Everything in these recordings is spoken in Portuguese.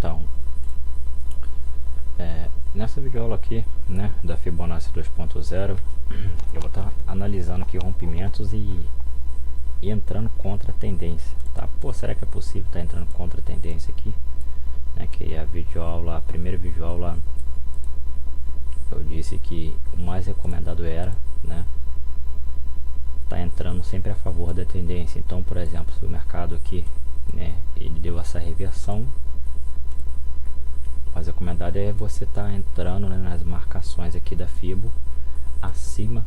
Então, nessa videoaula aqui, né, da Fibonacci 2.0, eu vou estar analisando aqui rompimentos e entrando contra a tendência, tá? Pô, será que é possível estar entrando contra a tendência aqui? Que é a videoaula, a primeira videoaula, eu disse que o mais recomendado era, né, tá entrando sempre a favor da tendência. Então, por exemplo, se o mercado aqui, né, ele deu essa reversão, o mais recomendado é você estar entrando, né, nas marcações aqui da Fibo acima,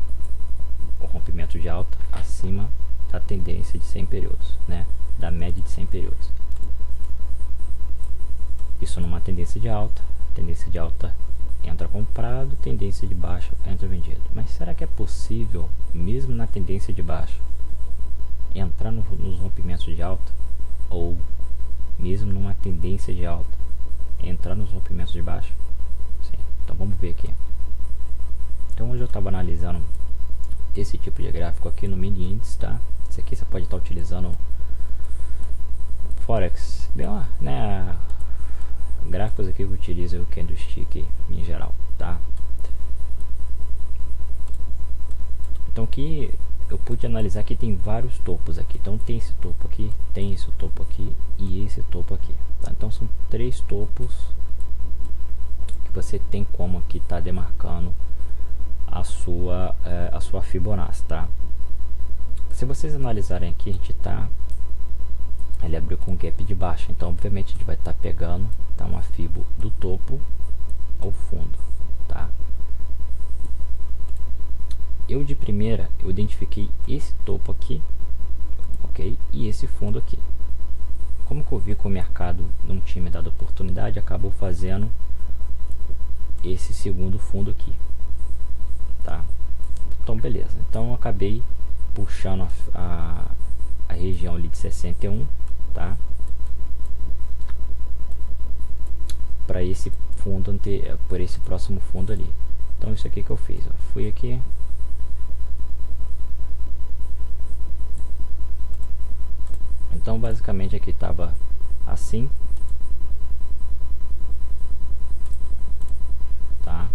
o rompimento de alta acima da tendência de 100 períodos, né, da média de 100 períodos. Isso numa tendência de alta entra comprado, tendência de baixa entra vendido. Mas será que é possível, mesmo na tendência de baixa, entrar nos rompimentos de alta? Ou mesmo numa tendência de alta, entrar nos rompimentos de baixa? Sim. Então vamos ver aqui. Então hoje eu estava analisando esse tipo de gráfico aqui no mini índice, tá? Esse aqui você pode estar utilizando Forex, bem lá, né? Gráficos aqui que utiliza o candlestick em geral, tá? Então aqui eu pude analisar que tem vários topos aqui. Então tem esse topo aqui, tem esse topo aqui e esse topo aqui, tá? Então são três topos que você tem como aqui tá demarcando a sua Fibonacci, tá? Se vocês analisarem aqui, a gente tá, ele abriu com gap de baixa, então obviamente a gente vai estar pegando, tá, uma Fibo do topo ao fundo, tá? Eu de primeira eu identifiquei esse topo aqui, ok, e esse fundo aqui. Como que eu vi que o mercado não tinha me dado oportunidade, acabou fazendo esse segundo fundo aqui, tá? Então beleza, então eu acabei puxando a região ali de 61, tá, para esse fundo por esse próximo fundo ali. Então isso aqui que eu fiz, ó, fui aqui, então basicamente aqui tava assim, tá?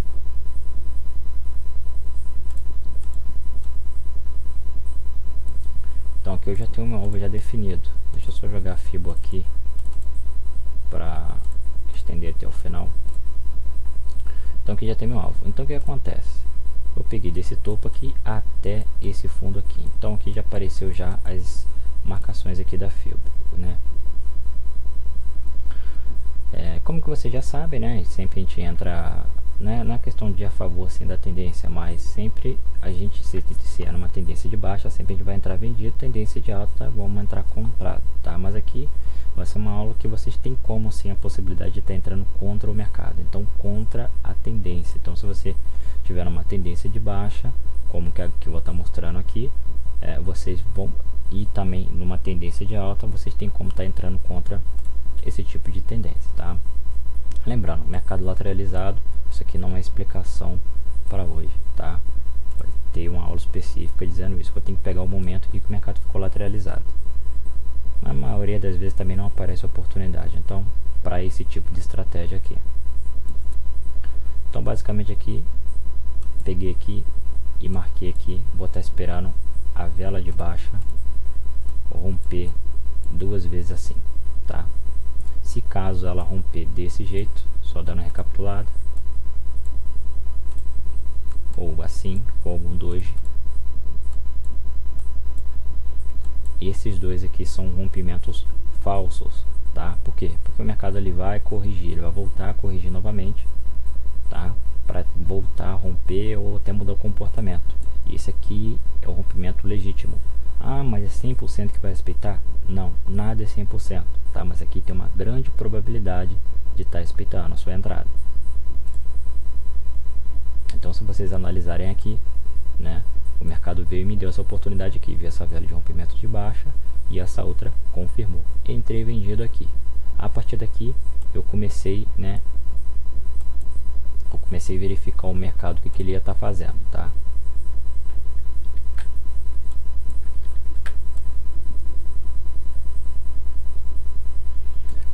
Então aqui eu já tenho meu alvo já definido. Deixa eu só jogar a Fibo aqui para estender até o final. Então aqui já tem meu alvo. Então o que acontece? Eu peguei desse topo aqui até esse fundo aqui. Então aqui já apareceu já as marcações aqui da Fibo, né? Como que vocês já sabem, né? Sempre a gente entra, né, na questão de a favor assim da tendência, mas sempre a gente, se é numa tendência de baixa, sempre a gente vai entrar vendido, tendência de alta vamos entrar comprado, tá? Mas aqui vai ser uma aula que vocês têm como assim a possibilidade de estar entrando contra o mercado, então contra a tendência. Então se você tiver uma tendência de baixa, como que eu vou estar mostrando aqui, vocês vão, e também numa tendência de alta, vocês têm como estar entrando contra esse tipo de tendência, tá? Lembrando, mercado lateralizado, isso aqui não é explicação para hoje, tá? Pode ter uma aula específica dizendo isso, que eu tenho que pegar o momento que o mercado ficou lateralizado. Na maioria das vezes também não aparece oportunidade, então para esse tipo de estratégia aqui. Então basicamente aqui, peguei aqui e marquei aqui, vou estar esperando a vela de baixa romper duas vezes assim, tá? Se caso ela romper desse jeito, só dando uma recapitulada, ou assim, com algum doji, esses dois aqui são rompimentos falsos, tá? Por quê? Porque o mercado ele vai corrigir, ele vai voltar a corrigir novamente, tá? Para voltar a romper ou até mudar o comportamento. Esse aqui é o rompimento legítimo. Ah, mas é 100% que vai respeitar? Não, nada é 100%, tá? Mas aqui tem uma grande probabilidade de estar respeitando a sua entrada. Então se vocês analisarem aqui, né, o mercado veio e me deu essa oportunidade aqui, vi essa vela de rompimento de baixa e essa outra confirmou. Entrei vendido aqui. A partir daqui eu comecei, né, a verificar o mercado, o que ele ia estar fazendo, tá?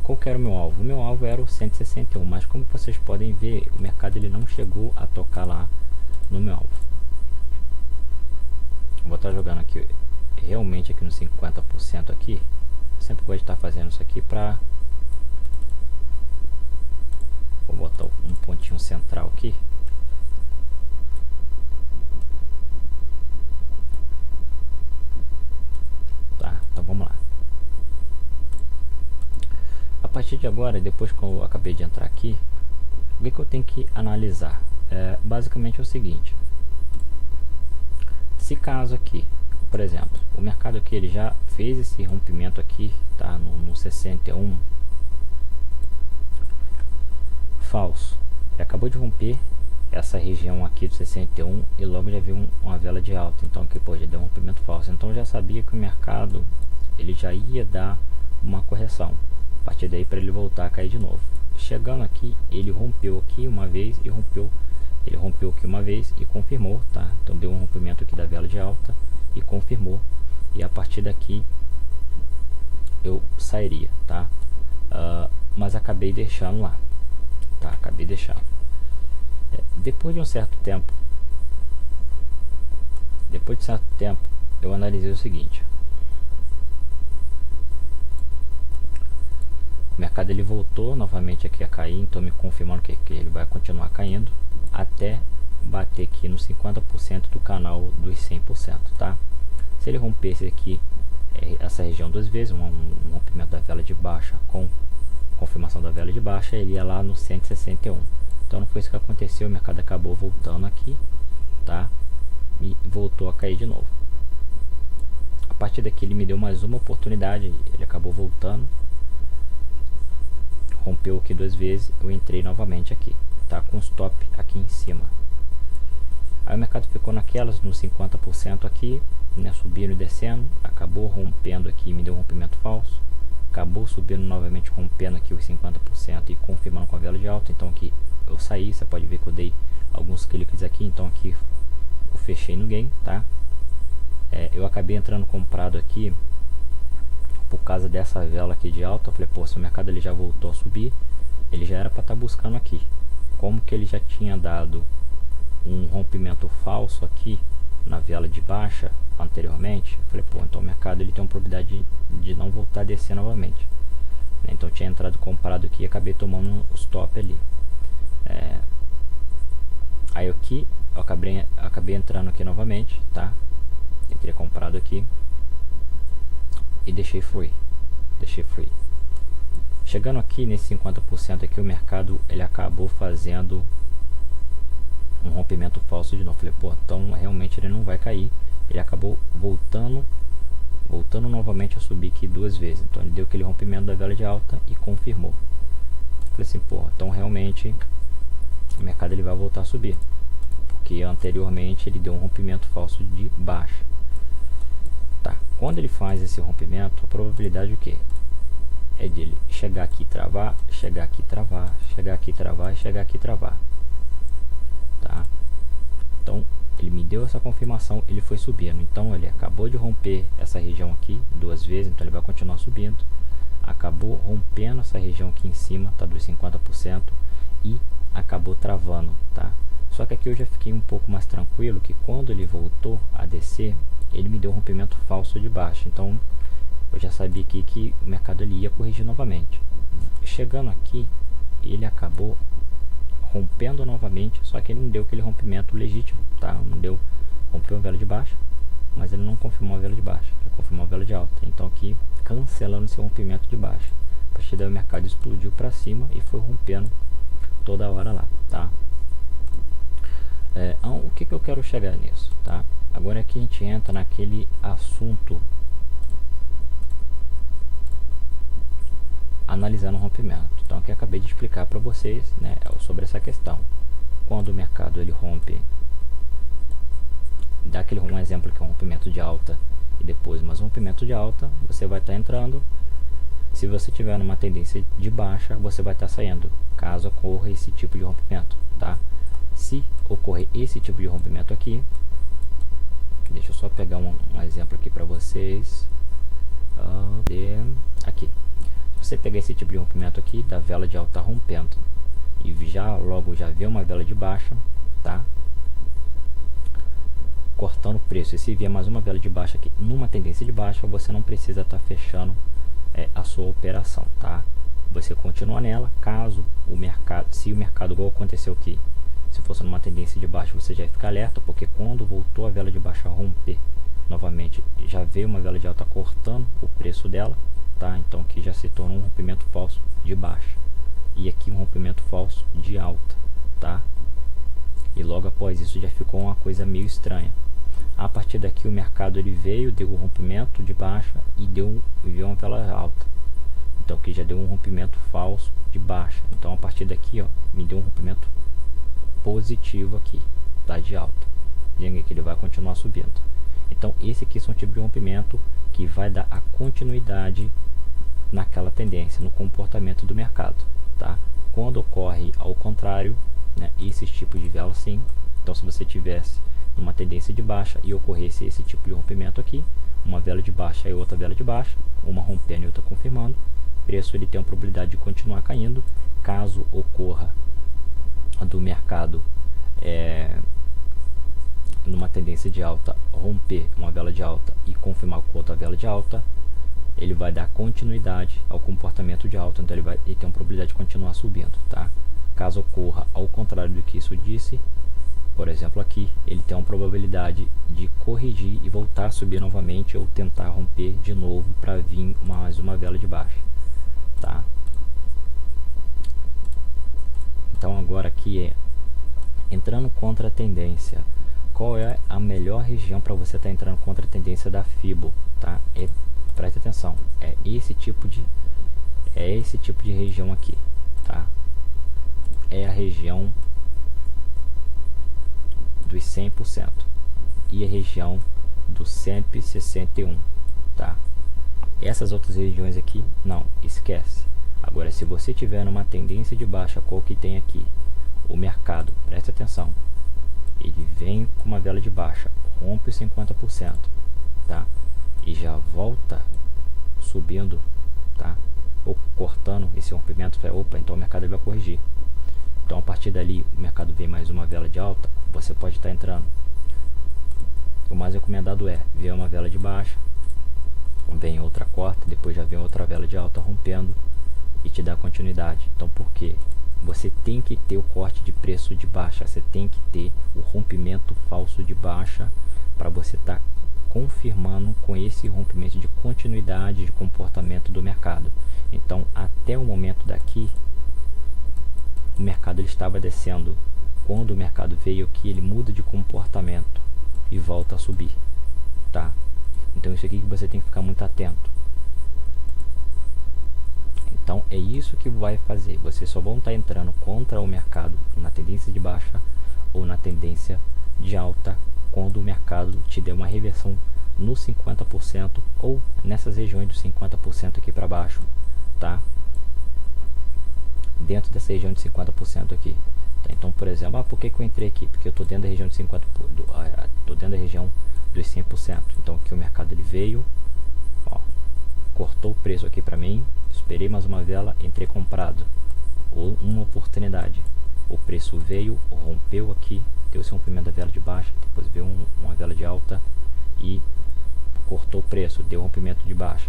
Qual que era o meu alvo? O meu alvo era o 161, mas como vocês podem ver, o mercado ele não chegou a tocar lá no meu alvo. Vou estar jogando aqui realmente aqui no 50% aqui. Eu sempre gosto de estar fazendo isso aqui para... Vou botar um pontinho central aqui. Tá, então vamos lá. A partir de agora, depois que eu acabei de entrar aqui, o que eu tenho que analisar? Basicamente é o seguinte: se caso aqui, por exemplo, o mercado aqui ele já fez esse rompimento aqui, tá no 61 falso, ele acabou de romper essa região aqui do 61 e logo já viu uma vela de alta, então aqui pô, já deu um rompimento falso, então eu já sabia que o mercado ele já ia dar uma correção a partir daí para ele voltar a cair de novo. Chegando aqui, ele rompeu aqui uma vez e ele rompeu aqui uma vez e confirmou, tá? Então deu um rompimento aqui da vela de alta e confirmou, e a partir daqui eu sairia, tá? Mas acabei deixando lá, tá? Acabei deixando. Depois de um certo tempo, eu analisei o seguinte: o mercado ele voltou novamente aqui a cair, então me confirmando que ele vai continuar caindo até bater aqui no 50% do canal dos 100%, tá? Se ele rompesse aqui essa região duas vezes, um rompimento da vela de baixa com confirmação da vela de baixa, ele ia lá no 161. Então não foi isso que aconteceu, o mercado acabou voltando aqui, tá? E voltou a cair de novo. A partir daqui ele me deu mais uma oportunidade, ele acabou voltando, rompeu aqui duas vezes, eu entrei novamente aqui, tá? Com stop aqui em cima. Aí o mercado ficou naquelas, no 50% aqui, né? Subindo e descendo, acabou rompendo aqui, me deu um rompimento falso, acabou subindo novamente, rompendo aqui os 50% e confirmando com a vela de alta. Então aqui eu saí, você pode ver que eu dei alguns cliques aqui, então aqui eu fechei no gain, tá? Eu acabei entrando comprado aqui por causa dessa vela aqui de alta. Eu falei, pô, se o mercado ele já voltou a subir, ele já era para estar buscando aqui. Como que ele já tinha dado um rompimento falso aqui na vela de baixa anteriormente, eu falei, pô, então o mercado ele tem uma probabilidade de não voltar a descer novamente, né? Então eu tinha entrado comprado aqui e acabei tomando o stop ali. Aí aqui eu acabei entrando aqui novamente, tá? Entrei comprado aqui e deixei free. Chegando aqui nesse 50% aqui, o mercado ele acabou fazendo um rompimento falso de novo. Falei, pô, então realmente ele não vai cair. Ele acabou voltando novamente a subir aqui duas vezes. Então ele deu aquele rompimento da vela de alta e confirmou. Falei assim, pô, então realmente o mercado ele vai voltar a subir, porque anteriormente ele deu um rompimento falso de baixa. Tá, quando ele faz esse rompimento, a probabilidade o que? É dele chegar aqui e travar, chegar aqui e travar, chegar aqui e travar e chegar aqui e travar. Tá? Então ele me deu essa confirmação, ele foi subindo. Então ele acabou de romper essa região aqui duas vezes, então ele vai continuar subindo. Acabou rompendo essa região aqui em cima, tá, dos 50%, e acabou travando, tá? Só que aqui eu já fiquei um pouco mais tranquilo, que quando ele voltou a descer, ele me deu um rompimento falso de baixo. Então eu já sabia aqui que o mercado ele ia corrigir novamente. Chegando aqui, ele acabou rompendo novamente, só que ele não deu aquele rompimento legítimo, tá? Não deu, rompeu a vela de baixa, mas ele não confirmou a vela de baixa, ele confirmou a vela de alta. Então aqui cancelando esse rompimento de baixa. A partir daí o mercado explodiu para cima e foi rompendo toda hora lá, tá? O que eu quero chegar nisso, tá? Agora aqui a gente entra naquele assunto analisando o rompimento. Então aqui eu acabei de explicar para vocês, né, sobre essa questão. Quando o mercado ele rompe, dá aquele um exemplo que é um rompimento de alta e depois mais um rompimento de alta, você vai estar entrando. Se você tiver numa tendência de baixa, você vai estar saindo, caso ocorra esse tipo de rompimento, tá? Se ocorrer esse tipo de rompimento aqui, deixa eu só pegar um exemplo aqui para vocês. Aqui, se você pegar esse tipo de rompimento aqui, da vela de alta rompendo, e logo já vê uma vela de baixa, tá? Cortando o preço, e se vier mais uma vela de baixa aqui numa tendência de baixa, você não precisa estar fechando a sua operação, tá? Você continua nela, caso o mercado, se o mercado, igual aconteceu aqui, se fosse numa tendência de baixa, você já fica alerta, porque quando voltou a vela de baixa a romper novamente, já veio uma vela de alta cortando o preço dela, tá? Então aqui já se tornou um rompimento falso de baixa, e aqui um rompimento falso de alta, tá? E logo após isso já ficou uma coisa meio estranha. A partir daqui o mercado ele veio, deu um rompimento de baixa e veio uma vela alta. Então aqui já deu um rompimento falso de baixa. Então a partir daqui, ó, me deu um rompimento positivo aqui, tá, de alta. E aqui ele vai continuar subindo. Então esse aqui são tipos de rompimento que vai dar a continuidade naquela tendência, no comportamento do mercado, tá? Quando ocorre ao contrário, né, esses tipos de vela sim. Então se você tivesse uma tendência de baixa e ocorresse esse tipo de rompimento aqui, uma vela de baixa e outra vela de baixa, uma rompendo e outra confirmando, o preço ele tem a probabilidade de continuar caindo. Caso ocorra do mercado numa tendência de alta, romper uma vela de alta e confirmar com outra vela de alta, ele vai dar continuidade ao comportamento de alta, então ele tem uma probabilidade de continuar subindo, tá? Caso ocorra ao contrário do que isso disse, por exemplo aqui, ele tem uma probabilidade de corrigir e voltar a subir novamente, ou tentar romper de novo para vir mais uma vela de baixa, tá? Então agora aqui entrando contra a tendência. Qual é a melhor região para você estar entrando contra a tendência da Fibo, tá? Preste atenção, é esse tipo de região aqui, tá? É a região dos 100% e a região do 161, tá? Essas outras regiões aqui, não, esquece. Agora, se você tiver numa tendência de baixa, qual que tem aqui? O mercado, preste atenção, ele vem com uma vela de baixa, rompe os 50%, tá? E já volta subindo, tá? Ou cortando esse rompimento, opa, então o mercado vai corrigir. Então a partir dali o mercado vem mais uma vela de alta, você pode estar entrando. O mais recomendado é ver uma vela de baixa, vem outra corta, depois já vem outra vela de alta rompendo e te dá continuidade. Então por quê? Você tem que ter o corte de preço de baixa, você tem que ter o rompimento falso de baixa para você estar confirmando com esse rompimento de continuidade de comportamento do mercado. Então até o momento daqui o mercado ele estava descendo. Quando o mercado veio aqui, ele muda de comportamento e volta a subir, tá? Então isso aqui que você tem que ficar muito atento. Então é isso que vai fazer. Vocês só vão estar entrando contra o mercado na tendência de baixa ou na tendência de alta quando o mercado te der uma reversão no 50% ou nessas regiões dos 50% aqui para baixo, tá? Dentro dessa região de 50% aqui, tá? Então, por exemplo, por que eu entrei aqui? Porque eu estou dentro da região de 50%, estou dentro da região dos 100%. Então aqui o mercado ele veio, ó, cortou o preço aqui para mim, esperei mais uma vela, entrei comprado, ou uma oportunidade. O preço veio, rompeu aqui, deu esse rompimento da vela de baixa, depois veio uma vela de alta e cortou o preço, deu rompimento de baixa.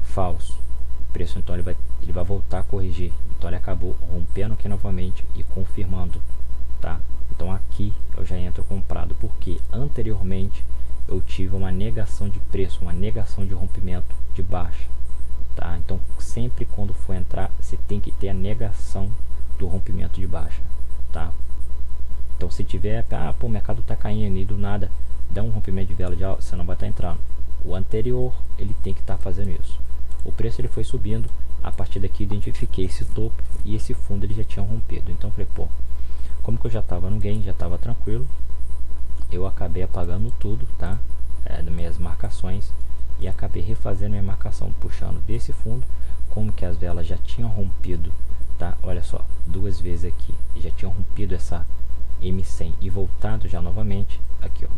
Falso. O preço então ele vai voltar a corrigir. Então ele acabou rompendo aqui novamente e confirmando, tá? Então aqui eu já entro comprado, porque anteriormente eu tive uma negação de preço, uma negação de rompimento de baixa, tá? Então sempre quando for entrar, você tem que ter a negação do rompimento de baixa, tá? Então se tiver, pô, o mercado tá caindo e do nada dá um rompimento de vela de alta, você não vai estar entrando. O anterior ele tem que estar fazendo isso. O preço ele foi subindo, a partir daqui identifiquei esse topo e esse fundo ele já tinha rompido. Então falei, pô, como que eu já estava no gain, já estava tranquilo, eu acabei apagando tudo, tá? Das minhas marcações, e acabei refazendo minha marcação, puxando desse fundo, como que as velas já tinham rompido, tá? Olha só, duas vezes aqui, já tinham rompido essa M100 e voltado já novamente, aqui ó,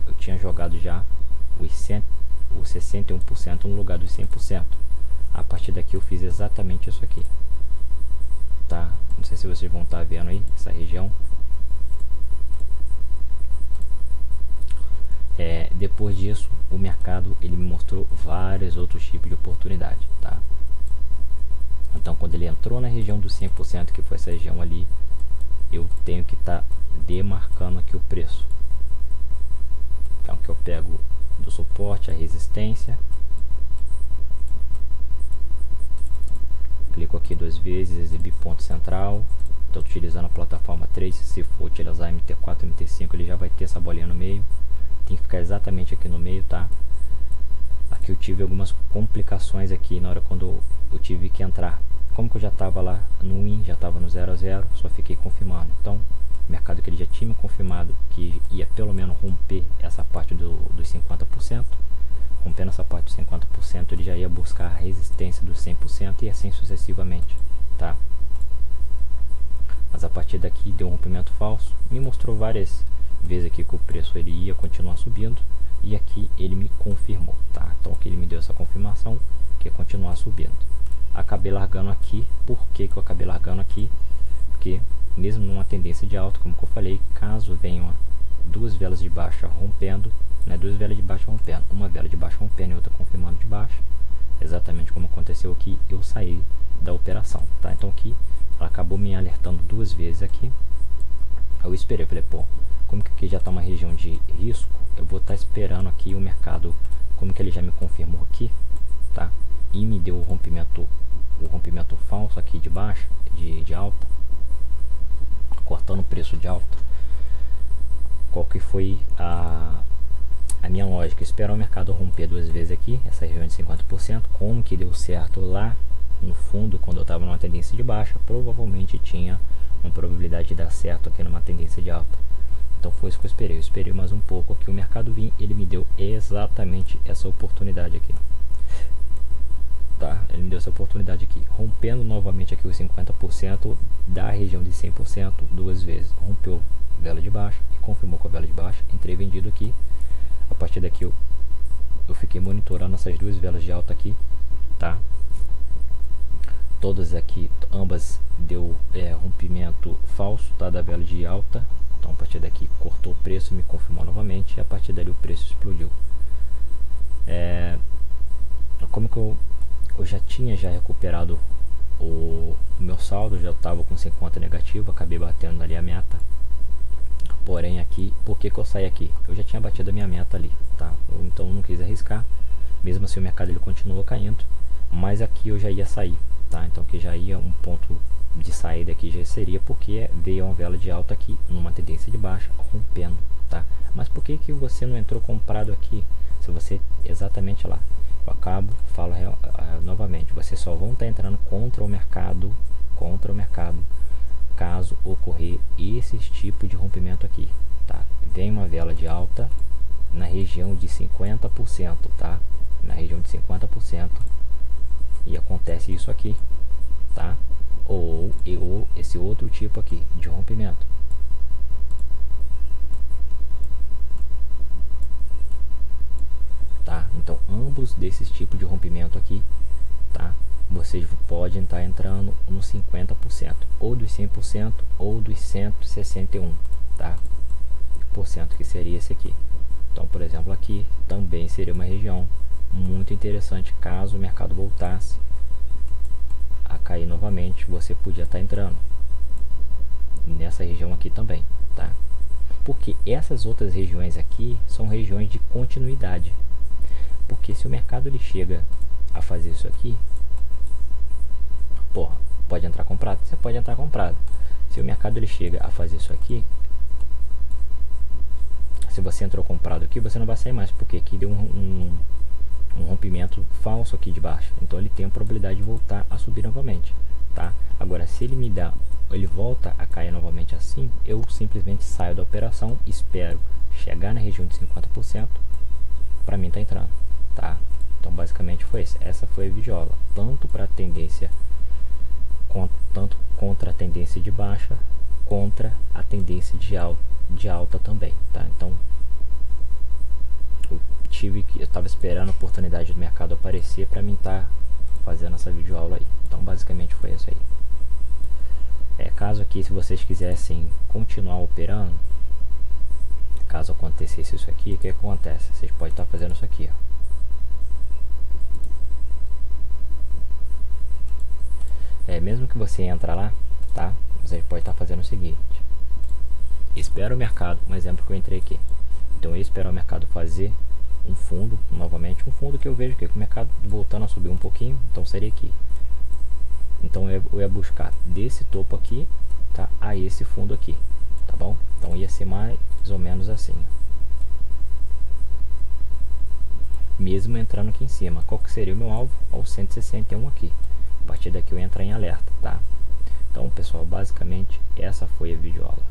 eu tinha jogado já os 61% no lugar dos 100%. A partir daqui eu fiz exatamente isso aqui, tá? Não sei se vocês vão estar vendo aí essa região. Depois disso, o mercado ele me mostrou vários outros tipos de oportunidade, tá? Então, quando ele entrou na região dos 100%, que foi essa região ali, eu tenho que estar demarcando aqui o preço. Então, que eu pego do suporte a resistência, clico aqui 2 vezes, exibir ponto central. Estou utilizando a plataforma Trace. Se for utilizar MT4, MT5, ele já vai ter essa bolinha no meio. Tem que ficar exatamente aqui no meio, tá? Aqui eu tive algumas complicações aqui na hora quando eu tive que entrar. Como que eu já estava lá no win, já estava no 0 a 0, só fiquei confirmando. Então, o mercado que ele já tinha me confirmado que ia pelo menos romper essa parte dos 50%. Rompendo essa parte dos 50%, ele já ia buscar a resistência dos 100% e assim sucessivamente, tá? Mas a partir daqui deu um rompimento falso, me mostrou várias vezes aqui que o preço ele ia continuar subindo, e aqui ele me confirmou, tá? Então aqui ele me deu essa confirmação que ia continuar subindo. Acabei largando aqui. Por que que eu acabei largando aqui? Porque mesmo numa tendência de alta, como eu falei, caso venham duas velas de baixa rompendo, né, duas velas de baixa rompendo, uma vela de baixa rompendo e outra confirmando de baixa, exatamente como aconteceu aqui, eu saí da operação, tá? Então aqui ela acabou me alertando duas vezes aqui. Eu esperei, falei, pô, como que aqui já está uma região de risco, eu vou estar esperando aqui o mercado, como que ele já me confirmou aqui, tá? E me deu o rompimento falso aqui de baixa, de alta, cortando o preço de alta. Qual que foi a minha lógica? Esperar o mercado romper duas vezes aqui, essa região de 50%, como que deu certo lá no fundo, quando eu estava numa tendência de baixa, provavelmente tinha uma probabilidade de dar certo aqui numa tendência de alta. Então foi isso que eu esperei mais um pouco aqui o mercado vir, ele me deu exatamente essa oportunidade aqui, tá? Ele me deu essa oportunidade aqui, rompendo novamente aqui os 50% da região de 100% duas vezes, rompeu vela de baixa e confirmou com a vela de baixa, entrei vendido aqui. A partir daqui eu fiquei monitorando essas duas velas de alta aqui, tá? Todas aqui, ambas deu rompimento falso, tá? Da vela de alta. Então a partir daqui cortou o preço, me confirmou novamente, e a partir dali o preço explodiu. Como que eu já tinha recuperado o meu saldo, já estava com 50 negativo, acabei batendo ali a meta. Porém aqui, por que que eu saí aqui? Eu já tinha batido a minha meta ali, tá? Então eu não quis arriscar, mesmo assim o mercado ele continuou caindo, mas aqui eu já ia sair, tá? Então que já ia um ponto de saída aqui já seria porque veio uma vela de alta aqui numa tendência de baixa rompendo, tá? Mas por que que você não entrou comprado aqui? Se você exatamente lá, eu falo novamente, vocês só vão estar entrando contra o mercado caso ocorrer esse tipo de rompimento aqui, tá? Vem uma vela de alta na região de 50%, tá? Na região de 50% e acontece isso aqui, tá? Ou esse outro tipo aqui de rompimento, tá? Então ambos desses tipos de rompimento aqui, tá? Vocês podem estar entrando no 50%, ou dos 100%, ou dos 161%, tá? Por cento, que seria esse aqui. Então, por exemplo, aqui também seria uma região muito interessante caso o mercado voltasse a cair novamente, você podia estar entrando nessa região aqui também, tá? Porque essas outras regiões aqui são regiões de continuidade. Porque se o mercado ele chega a fazer isso aqui, porra, pode entrar comprado? Você pode entrar comprado. Se o mercado ele chega a fazer isso aqui, se você entrou comprado aqui, você não vai sair mais, porque aqui deu um rompimento falso aqui de baixo. Então ele tem a probabilidade de voltar a subir novamente, tá? Agora, se ele volta a cair novamente assim, eu simplesmente saio da operação, espero chegar na região de 50% para mim tá entrando, tá? Então basicamente foi isso. Essa foi a videoaula, tanto para a tendência, tanto contra a tendência de baixa, contra a tendência de alta também, tá? Então eu estava esperando a oportunidade do mercado aparecer para mim estar fazendo essa videoaula aí. Então basicamente foi isso aí. Caso aqui, se vocês quisessem continuar operando, caso acontecesse isso aqui, o que acontece? Vocês podem estar fazendo isso aqui, ó. Mesmo que você entra lá, tá? Você pode estar fazendo o seguinte: espera o mercado, um exemplo que eu entrei aqui. Então eu espero o mercado fazer um fundo, novamente um fundo que eu vejo que o mercado voltando a subir um pouquinho, então seria aqui. Então eu ia buscar desse topo aqui, tá, a esse fundo aqui, tá bom? Então ia ser mais ou menos assim, mesmo entrando aqui em cima. Qual que seria o meu alvo? Ao 161 aqui. A partir daqui eu entro em alerta, tá? Então pessoal, basicamente essa foi a videoaula.